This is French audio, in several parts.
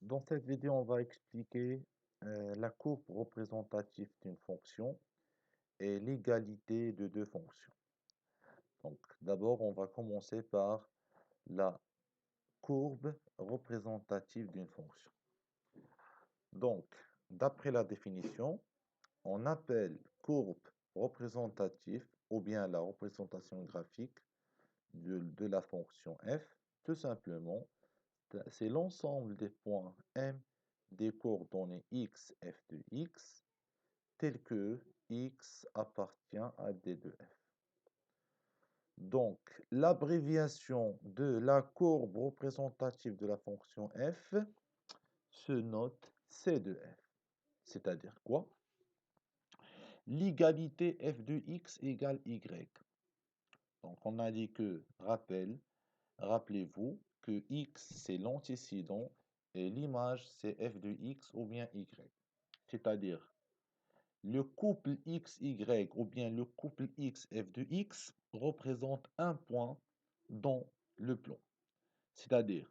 Dans cette vidéo, on va expliquer la courbe représentative d'une fonction et l'égalité de deux fonctions. Donc, d'abord, on va commencer par la courbe représentative d'une fonction. Donc, d'après la définition, on appelle courbe représentative ou bien la représentation graphique de la fonction f, tout simplement, c'est l'ensemble des points M des coordonnées x, f de x, tel que x appartient à d de f. Donc, l'abréviation de la courbe représentative de la fonction f se note c de f. C'est-à-dire quoi? L'égalité f de x égale y. Donc, on a dit que, rappelez-vous que x, c'est l'antécédent et l'image, c'est f de x ou bien y. C'est-à-dire, le couple xy ou bien le couple x f de x représente un point dans le plan. C'est-à-dire,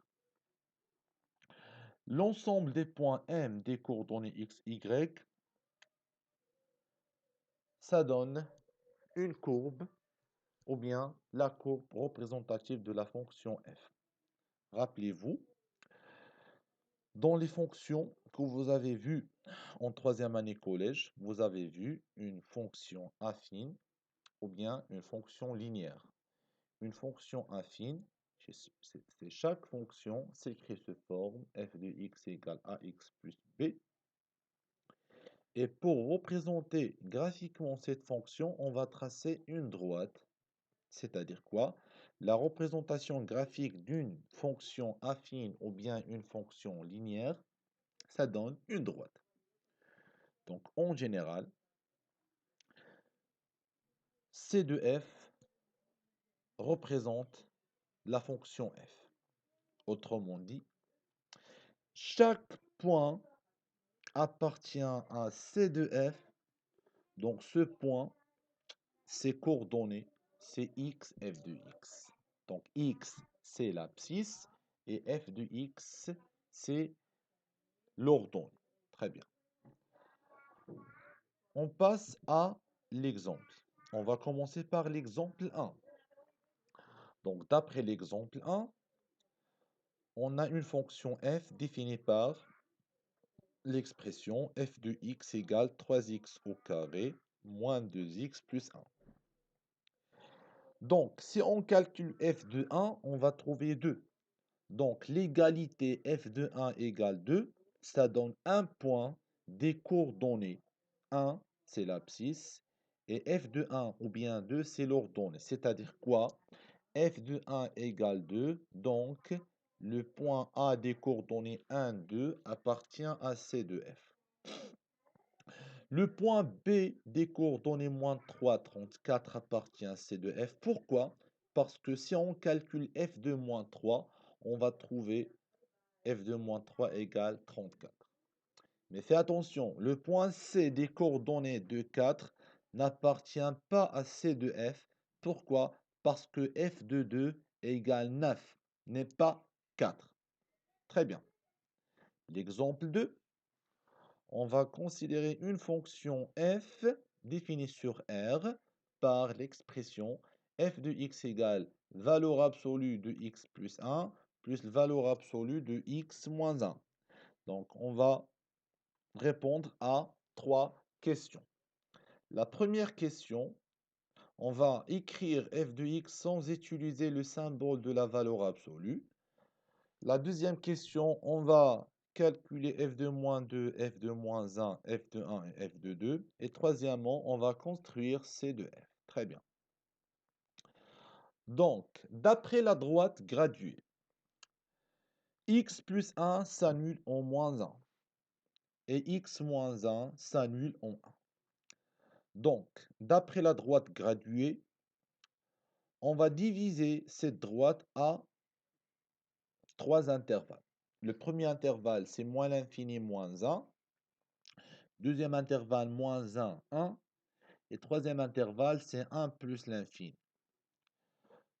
l'ensemble des points M des coordonnées x, y, ça donne une courbe ou bien la courbe représentative de la fonction f. Rappelez-vous, dans les fonctions que vous avez vues en troisième année collège, vous avez vu une fonction affine ou bien une fonction linéaire. Une fonction affine, c'est chaque fonction s'écrit sous forme f de x égale ax plus b. Et pour représenter graphiquement cette fonction, on va tracer une droite. C'est-à-dire quoi? La représentation graphique d'une fonction affine ou bien une fonction linéaire, ça donne une droite. Donc, en général, C de f représente la fonction f. Autrement dit, chaque point appartient à C de f. Donc, ce point, ses coordonnées, c'est x, f de x. Donc, x, c'est l'abscisse et f de x, c'est l'ordonnée. Très bien. On passe à l'exemple. On va commencer par l'exemple 1. Donc, d'après l'exemple 1, on a une fonction f définie par l'expression f de x égale 3x au carré moins 2x plus 1. Donc, si on calcule f de 1, on va trouver 2. Donc, l'égalité f de 1 égale 2, ça donne un point des coordonnées. 1, c'est l'abscisse, et f de 1 ou bien 2, c'est l'ordonnée. C'est-à-dire quoi? F de 1 égale 2, donc le point A des coordonnées 1, 2 appartient à C de f. Le point B des coordonnées moins 3, 34 appartient à C de f. Pourquoi? Parce que si on calcule f de moins 3, on va trouver f de moins 3 égale 34. Mais fais attention, le point C des coordonnées de 4 n'appartient pas à C de f. Pourquoi? Parce que f de 2 égale 9, n'est pas 4. Très bien. L'exemple 2, on va considérer une fonction f définie sur R par l'expression f de x égale valeur absolue de x plus 1 plus valeur absolue de x moins 1. Donc, on va répondre à 3 questions. La première question, on va écrire f de x sans utiliser le symbole de la valeur absolue. La deuxième question, on va calculer f de moins 2, f de moins 1, f de 1 et f de 2. Et troisièmement, on va construire c de f. Très bien. Donc, d'après la droite graduée, x plus 1 s'annule en moins 1 et x moins 1 s'annule en 1. Donc, d'après la droite graduée, on va diviser cette droite à 3 intervalles. Le premier intervalle, c'est moins l'infini moins 1. Deuxième intervalle, moins 1, 1. Et troisième intervalle, c'est 1 plus l'infini.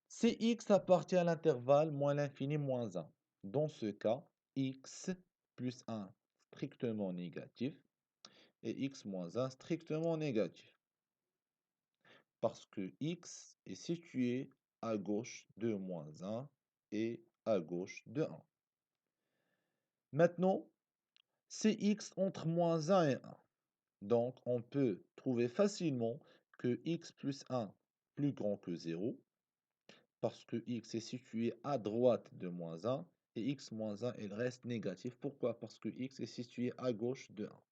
Si x appartient à l'intervalle moins l'infini moins 1. Dans ce cas, x plus 1 strictement négatif et x moins 1 strictement négatif. Parce que x est situé à gauche de moins 1 et à gauche de 1. Maintenant, c'est x entre moins 1 et 1. Donc, on peut trouver facilement que x plus 1 plus grand que 0, parce que x est situé à droite de moins 1, et x moins 1, il reste négatif. Pourquoi? Parce que x est situé à gauche de 1.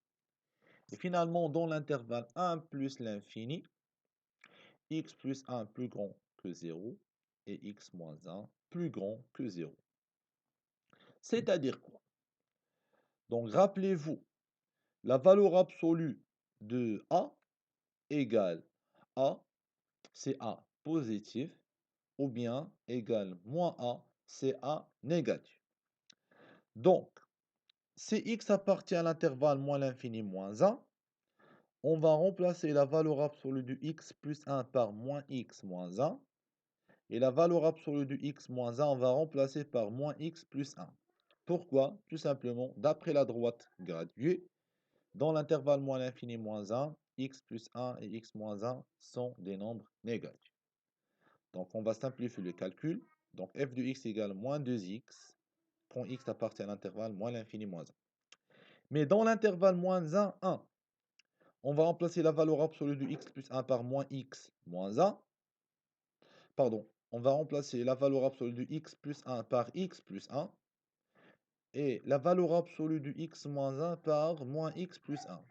Et finalement, dans l'intervalle 1 plus l'infini, x plus 1 plus grand que 0, et x moins 1 plus grand que 0. C'est-à-dire quoi? Donc, rappelez-vous, la valeur absolue de a égale a, c'est a positif, ou bien égale moins a, c'est a négatif. Donc, si x appartient à l'intervalle moins l'infini moins 1, on va remplacer la valeur absolue du x plus 1 par moins x moins 1. Et la valeur absolue du x moins 1, on va remplacer par moins x plus 1. Pourquoi? Tout simplement, d'après la droite graduée, dans l'intervalle moins l'infini moins 1, x plus 1 et x moins 1 sont des nombres négatifs. Donc, on va simplifier le calcul. Donc, f de x égale moins 2x quand x appartient à l'intervalle moins l'infini moins 1. Mais dans l'intervalle moins 1, 1, on va remplacer la valeur absolue du x plus 1 par moins x moins 1. Pardon, on va remplacer la valeur absolue du x plus 1 par x plus 1. Et la valeur absolue du x moins 1 par moins x plus 1.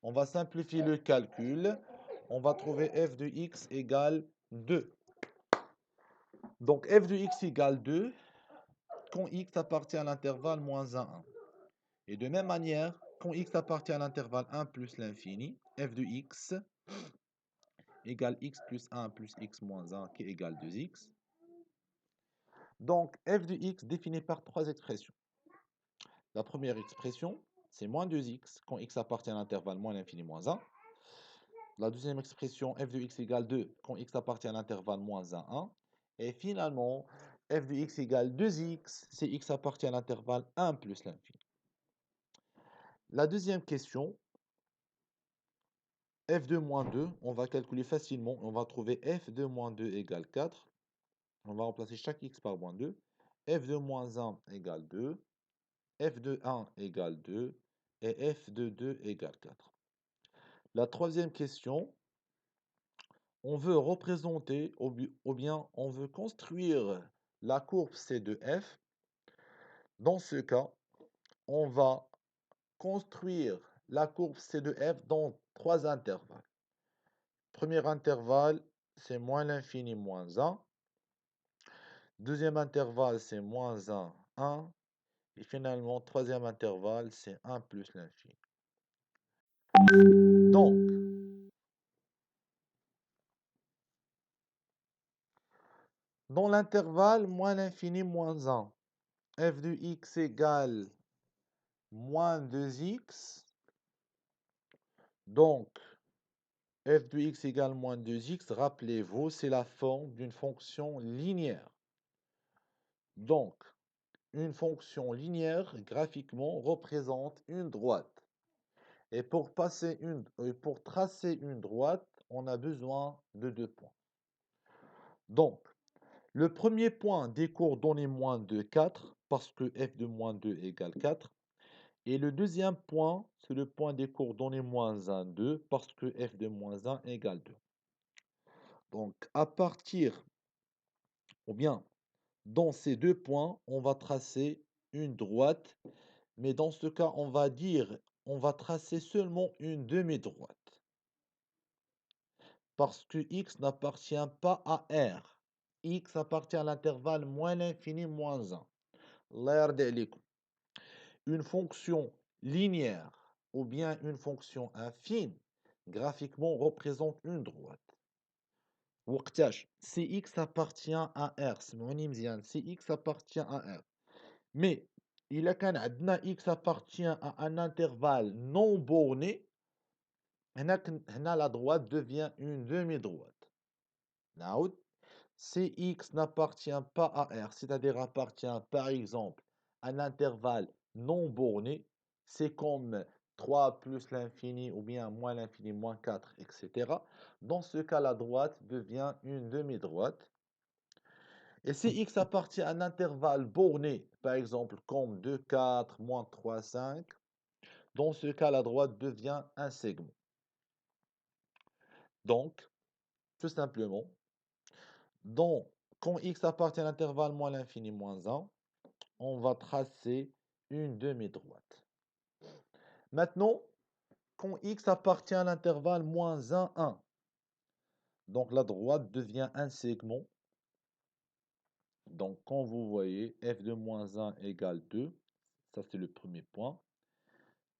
On va simplifier le calcul. On va trouver f de x égale 2. Donc f de x égale 2 quand x appartient à l'intervalle moins 1, 1. Et de même manière, quand x appartient à l'intervalle 1 plus l'infini, f de x égale x plus 1 plus x moins 1 qui égale 2x. Donc f de x défini par trois expressions. La première expression, c'est moins 2x quand x appartient à l'intervalle moins l'infini moins 1. La deuxième expression, f de x égale 2 quand x appartient à l'intervalle moins 1, 1. Et finalement, f de x égale 2x si x appartient à l'intervalle 1 plus l'infini. La deuxième question, f de moins 2, on va calculer facilement. On va trouver f de moins 2 égale 4. On va remplacer chaque x par moins 2. f de moins 1 égale 2. f de 1 égale 2. Et f de 2 égale 4. La troisième question, on veut représenter, ou bien on veut construire la courbe C de f. Dans ce cas, on va construire la courbe C de f dans trois intervalles. Premier intervalle, c'est moins l'infini moins 1. Deuxième intervalle, c'est moins 1, 1. Et finalement, troisième intervalle, c'est 1 plus l'infini. Donc, dans l'intervalle moins l'infini moins 1, f de x égale moins 2x. Donc, f de x égale moins 2x, rappelez-vous, c'est la forme d'une fonction linéaire. Donc, une fonction linéaire, graphiquement, représente une droite. Et pour tracer une droite, on a besoin de deux points. Donc, le premier point des coordonnées moins 2, 4, parce que f de moins 2 égale 4. Et le deuxième point, c'est le point des coordonnées moins 1, 2, parce que f de moins 1 égale 2. Donc, à partir, ou bien, dans ces deux points, on va tracer une droite. Mais dans ce cas, on va tracer seulement une demi-droite. Parce que x n'appartient pas à R. X appartient à l'intervalle moins l'infini moins 1. Une fonction linéaire ou bien une fonction affine, graphiquement, représente une droite. Si x appartient à R, si x appartient à R. Mais il a qu'un x appartient à un intervalle non borné, la droite devient une demi-droite. Si x n'appartient pas à R, c'est-à-dire appartient par exemple à un intervalle non borné, c'est comme 3 plus l'infini ou bien moins l'infini moins 4, etc. Dans ce cas, la droite devient une demi-droite. Et si x appartient à un intervalle borné, par exemple comme 2, 4, moins 3, 5, dans ce cas, la droite devient un segment. Donc, tout simplement, quand x appartient à l'intervalle moins l'infini moins 1, on va tracer une demi-droite. Maintenant, quand x appartient à l'intervalle moins 1, 1, donc la droite devient un segment. Donc, quand vous voyez f de moins 1 égale 2, ça c'est le premier point.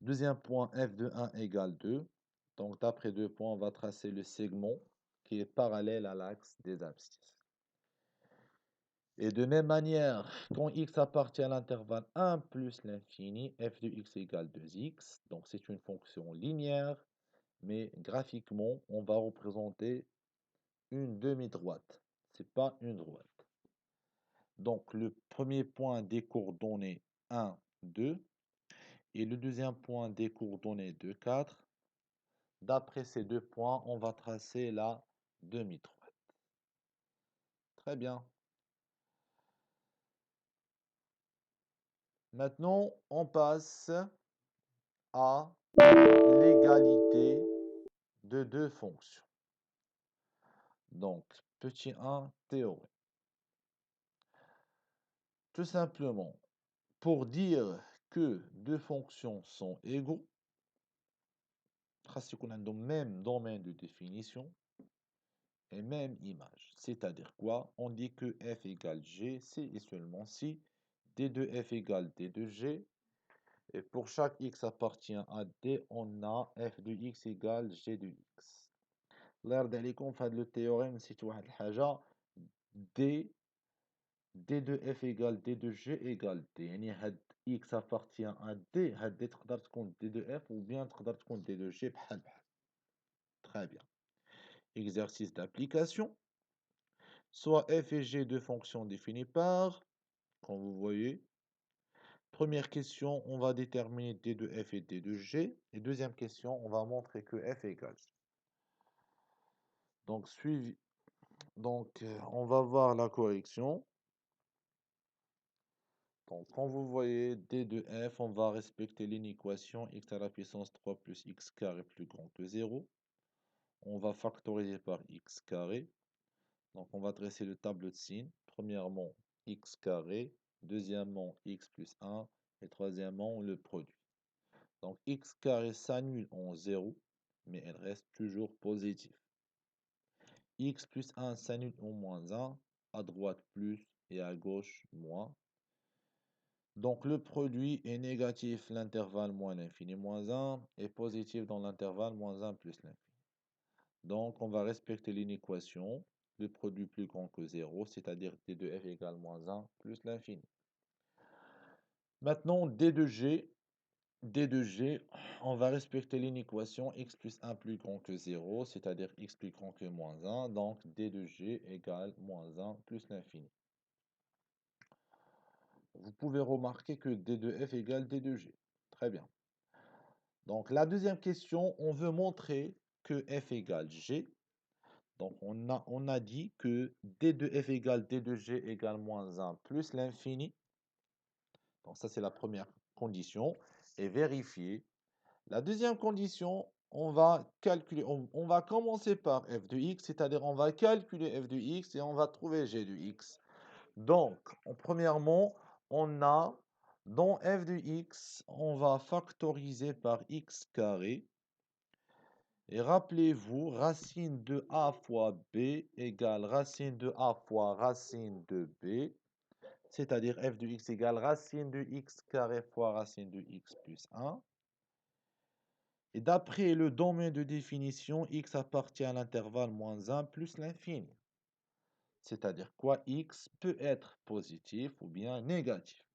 Deuxième point, f de 1 égale 2. Donc, d'après 2 points, on va tracer le segment qui est parallèle à l'axe des abscisses. Et de même manière, quand x appartient à l'intervalle 1 plus l'infini, f de x égale 2x. Donc, c'est une fonction linéaire, mais graphiquement, on va représenter une demi-droite. Ce n'est pas une droite. Donc, le premier point des coordonnées 1, 2. Et le deuxième point des coordonnées 2, 4. D'après ces deux points, on va tracer la demi-droite. Très bien. Maintenant, on passe à l'égalité de deux fonctions. Donc, petit 1, théorème. Tout simplement, pour dire que deux fonctions sont égaux, qu'on a le même domaine de définition et même image. C'est-à-dire quoi? On dit que f égale g, si et seulement si d de f égale d de g. Et pour chaque x appartient à d, on a f de x égale g de x. الله يرضي عليكم في هذا le théorème نسيت واحد الحاجة d de f égale d de g égale d. يعني هاد x appartient à d, هاد d تقدر تكون d de f ou bien تقدر تكون d de g بحال بحال. Très bien. Exercice d'application. Soit f et g deux fonctions définies par, quand vous voyez. Première question, on va déterminer d de f et d de g. Et deuxième question, on va montrer que f égale. Donc, on va voir la correction. Donc, quand vous voyez d de f, on va respecter l'inéquation x à la puissance 3 plus x carré plus grand que 0. On va factoriser par x carré. Donc, on va dresser le tableau de signes. Premièrement, x carré. Deuxièmement, x plus 1. Et troisièmement, le produit. Donc, x carré s'annule en 0, mais elle reste toujours positive. X plus 1 s'annule en moins 1, à droite plus et à gauche moins. Donc, le produit est négatif, l'intervalle moins l'infini moins 1, et positif dans l'intervalle moins 1 plus l'infini. Donc, on va respecter l'inéquation, le produit plus grand que 0, c'est-à-dire d de f égale moins 1 plus l'infini. Maintenant, d de g, on va respecter l'inéquation x plus 1 plus grand que 0, c'est-à-dire x plus grand que moins 1, donc d de g égale moins 1 plus l'infini. Vous pouvez remarquer que d de f égale d de g. Très bien. Donc, la deuxième question, on veut montrer que f égale g. Donc, on a dit que d de f égale d de g égale moins 1 plus l'infini. Donc, ça, c'est la première condition. Et vérifier. La deuxième condition, on va calculer, on va commencer par f de x, c'est-à-dire on va calculer f de x et on va trouver g de x. Donc, premièrement, on a dans f de x, on va factoriser par x carré. Et rappelez-vous, racine de a fois b égale racine de a fois racine de b. C'est-à-dire f de x égale racine de x carré fois racine de x plus 1. Et d'après le domaine de définition, x appartient à l'intervalle moins 1 plus l'infini. C'est-à-dire quoi? X peut être positif ou bien négatif.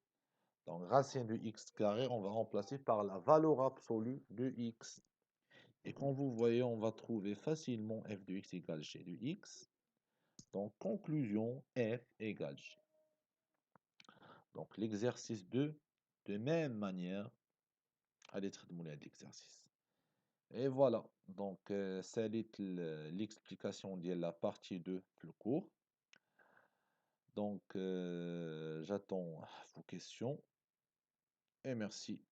Donc, racine de x carré, on va remplacer par la valeur absolue de x. Et quand vous voyez, on va trouver facilement f de x égale g de x. Donc, conclusion, f égale g. Donc, l'exercice 2, de même manière allez تخدموا لهاد l'exercice. Et voilà, donc ساليت l'explication ديال la partie 2 في الcours. Donc j'attends vos questions et merci.